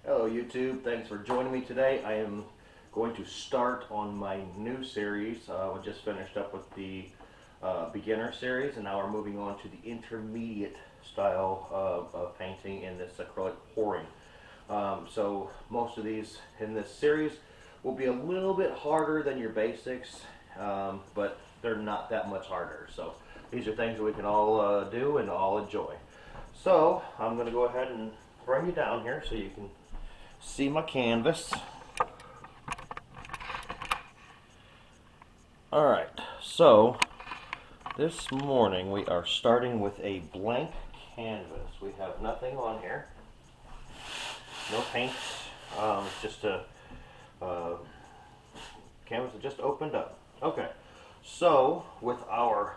Hello YouTube, thanks for joining me today. I am going to start on my new series. We just finished up with the beginner series and now we're moving on to the intermediate style of painting in this acrylic pouring. So most of these in this series will be a little bit harder than your basics, but they're not that much harder. So these are things that we can all do and all enjoy. So I'm going to go ahead and bring you down here so you can see my canvas. Alright, so this morning we are starting with a blank canvas. We have nothing on here, no paints, it's just a canvas that just opened up. Okay, so with our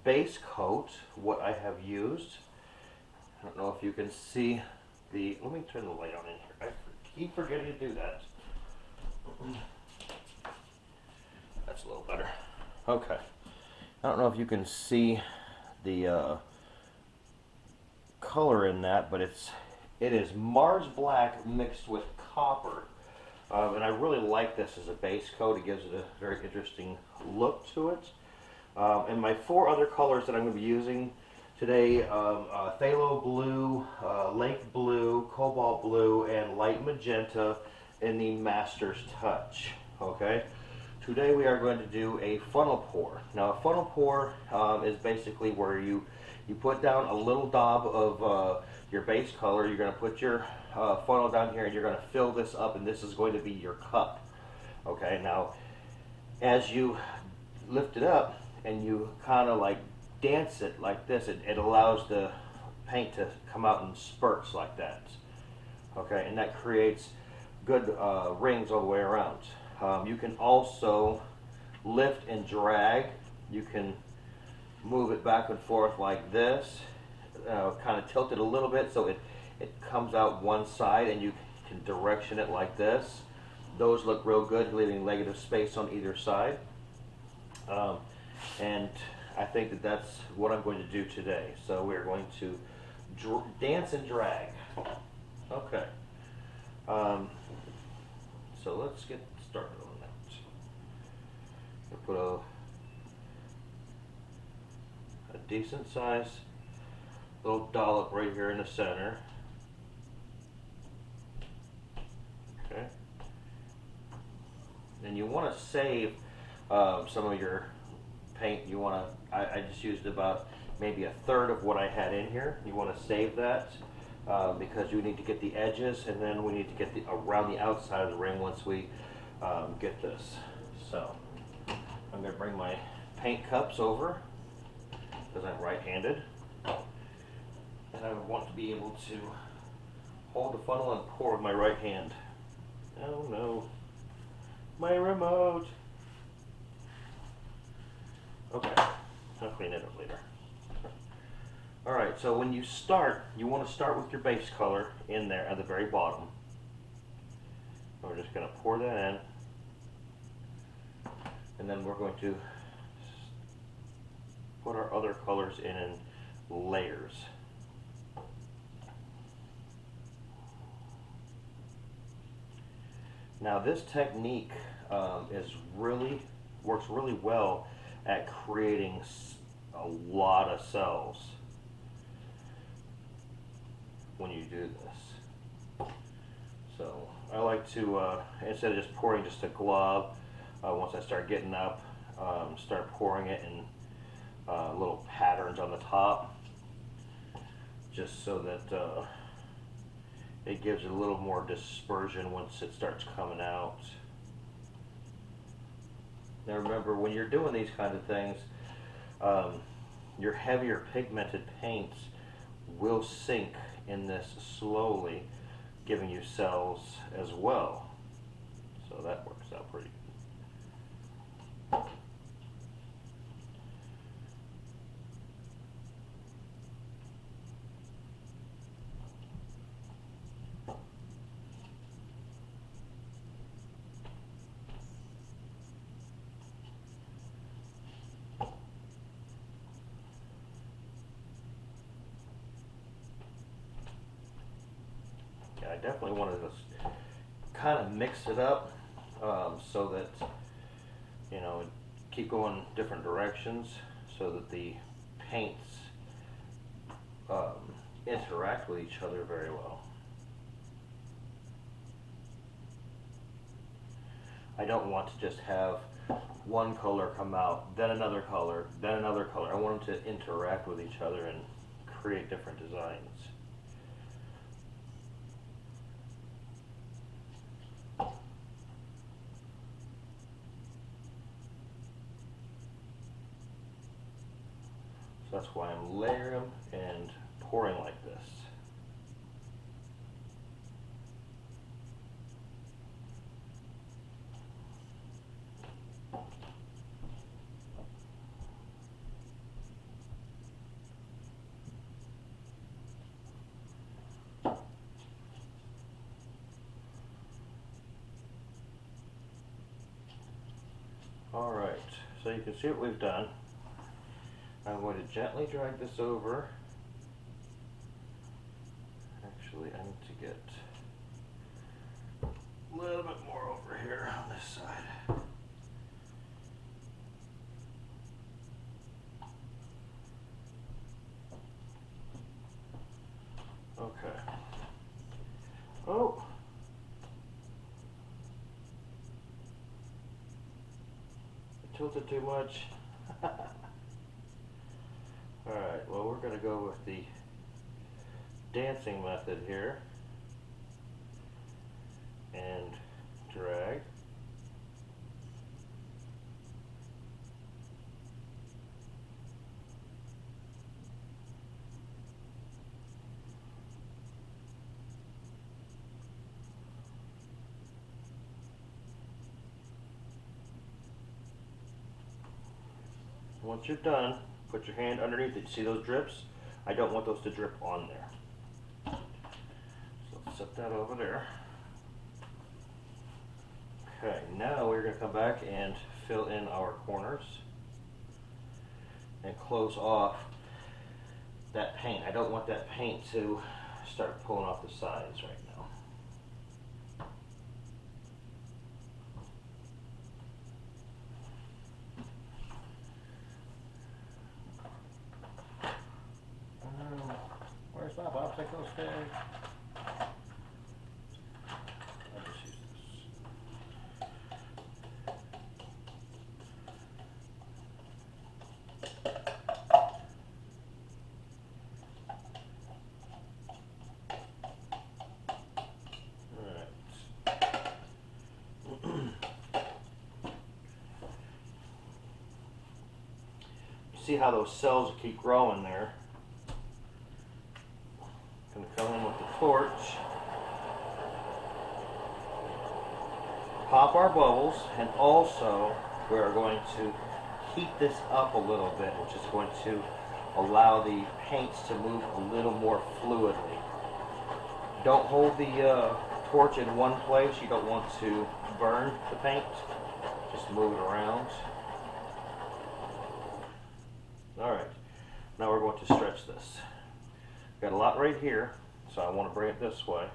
base coat, what I have used, I don't know if you can see let me turn the light on in here. I keep forgetting to do that. That's a little better. Okay. I don't know if you can see the color in that, but it is Mars Black mixed with copper. And I really like this as a base coat. It gives it a very interesting look to it. And my four other colors that I'm going to be using today, phthalo blue, lake blue, cobalt blue, and light magenta in the Master's Touch. Okay. Today we are going to do a funnel pour. Now a funnel pour is basically where you put down a little daub of your base color. You're going to put your funnel down here and you're going to fill this up, and this is going to be your cup. Okay. Now as you lift it up and you kind of like dance it like this, it allows the paint to come out in spurts like that. Okay, and that creates good rings all the way around. You can also lift and drag. You can move it back and forth like this, kind of tilt it a little bit so it comes out one side, and you can direction it like this. Those look real good, leaving negative space on either side. And I think that that's what I'm going to do today. So we're going to dance and drag. Okay. So let's get started on that. I'll put a decent size little dollop right here in the center. Okay. And you want to save some of your paint. You want to, I just used about maybe a third of what I had in here. You want to save that because you need to get the edges, and then we need to get around the outside of the ring once we get this. So I'm going to bring my paint cups over because I'm right-handed, and I want to be able to hold the funnel and pour with my right hand. Oh no, my remote. Okay, I'll clean it up later. Alright, so when you start, you want to start with your base color in there at the very bottom. We're just going to pour that in, and then we're going to put our other colors in layers. Now this technique works really well at creating a lot of cells when you do this. So I like to, instead of just pouring just a glob, once I start getting up, start pouring it in little patterns on the top, just so that it gives it a little more dispersion once it starts coming out. Now remember, when you're doing these kind of things, your heavier pigmented paints will sink in this slowly, giving you cells as well. So that works out pretty good. I definitely wanted to kind of mix it up so that, you know, keep going different directions so that the paints interact with each other very well. I don't want to just have one color come out, then another color, then another color. I want them to interact with each other and create different designs. So that's why I'm layering them and pouring like this. Alright, so you can see what we've done. I'm going to gently drag this over. Actually, I need to get a little bit more over here on this side. Okay. Oh! I tilted too much. Alright, well, we're going to go with the dancing method here and drag. Once you're done, put your hand underneath it. See those drips? I don't want those to drip on there. So let's set that over there. Okay, now we're going to come back and fill in our corners and close off that paint. I don't want that paint to start pulling off the sides right now. Where's my popsicle stick? I'll just use this. See how those cells keep growing there. Gonna come in with the torch, pop our bubbles, and also we are going to heat this up a little bit, which is going to allow the paints to move a little more fluidly. Don't hold the torch in one place. You don't want to burn the paint. Just move it around. Alright, now we're going to stretch this. Got a lot right here, so I want to bring it this way.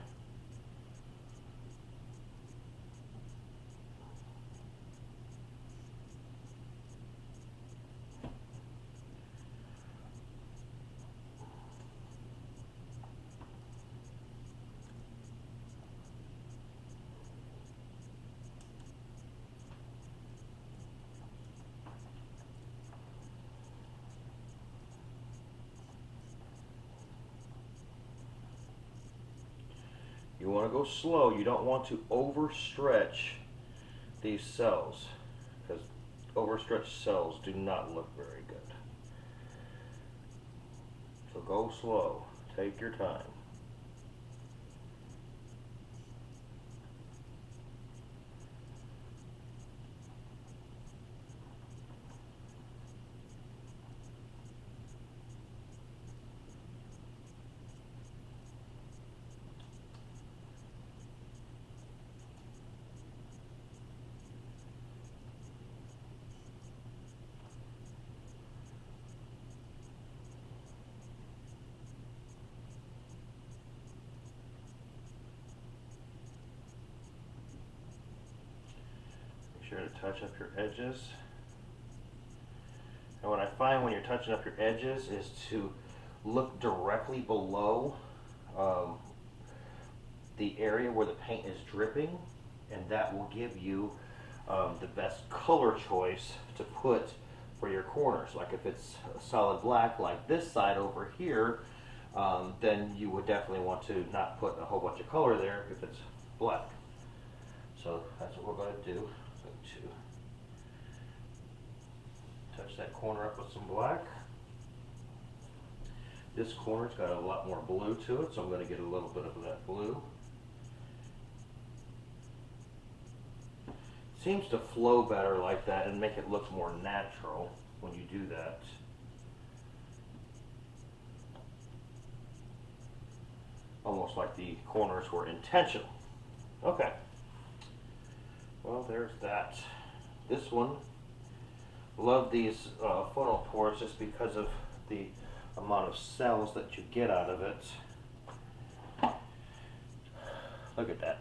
You want to go slow. You don't want to overstretch these cells, because overstretched cells do not look very good. So go slow. Take your time. sure to touch up your edges. And what I find when you're touching up your edges is to look directly below the area where the paint is dripping, and that will give you the best color choice to put for your corners. Like if it's a solid black like this side over here, then you would definitely want to not put a whole bunch of color there if it's black. So that's what we're going to do. I'm going to touch that corner up with some black. This corner's got a lot more blue to it, so I'm going to get a little bit of that blue. Seems to flow better like that and make it look more natural when you do that. Almost like the corners were intentional. Okay. Well, there's that. This one, love these funnel pours just because of the amount of cells that you get out of it. Look at that.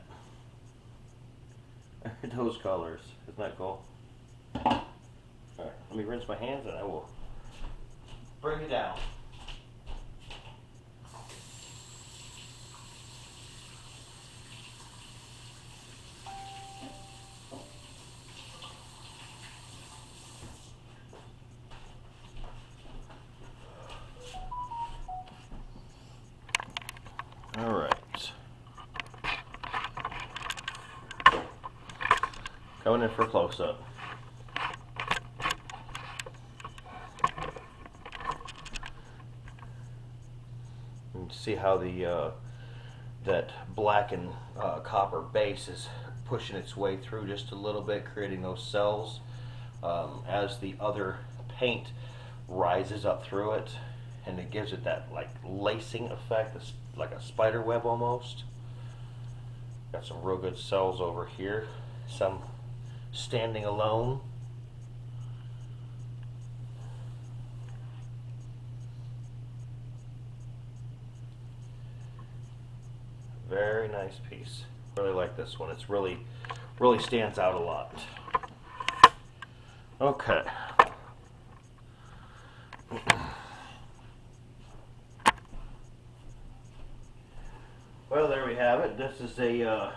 Those colors. Isn't that cool? Alright, let me rinse my hands and I will bring it down. Alright. Going in for a close-up. And see how the that black and copper base is pushing its way through just a little bit, creating those cells. As the other paint rises up through it, and it gives it that like lacing effect, like a spider web almost. Got some real good cells over here, some standing alone. Very nice piece. Really like this one. It's really stands out a lot. Okay. Well, there we have it. This is an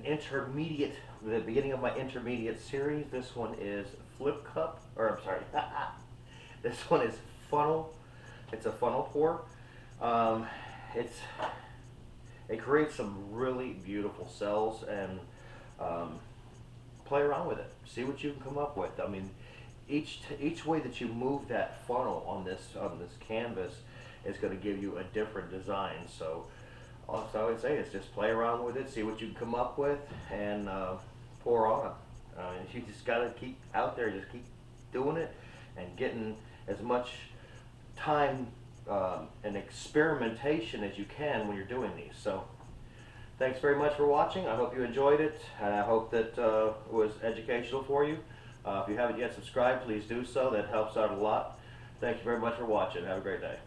intermediate, the beginning of my intermediate series. This one is flip cup, or I'm sorry, this one is funnel. It's a funnel pour. It creates some really beautiful cells, and play around with it. See what you can come up with. I mean, each way that you move that funnel on this canvas is going to give you a different design. So all I would say is just play around with it, see what you can come up with, and pour on. You just got to keep out there, just keep doing it, and getting as much time and experimentation as you can when you're doing these. So thanks very much for watching. I hope you enjoyed it, and I hope that it was educational for you. If you haven't yet subscribed, please do so. That helps out a lot. Thank you very much for watching. Have a great day.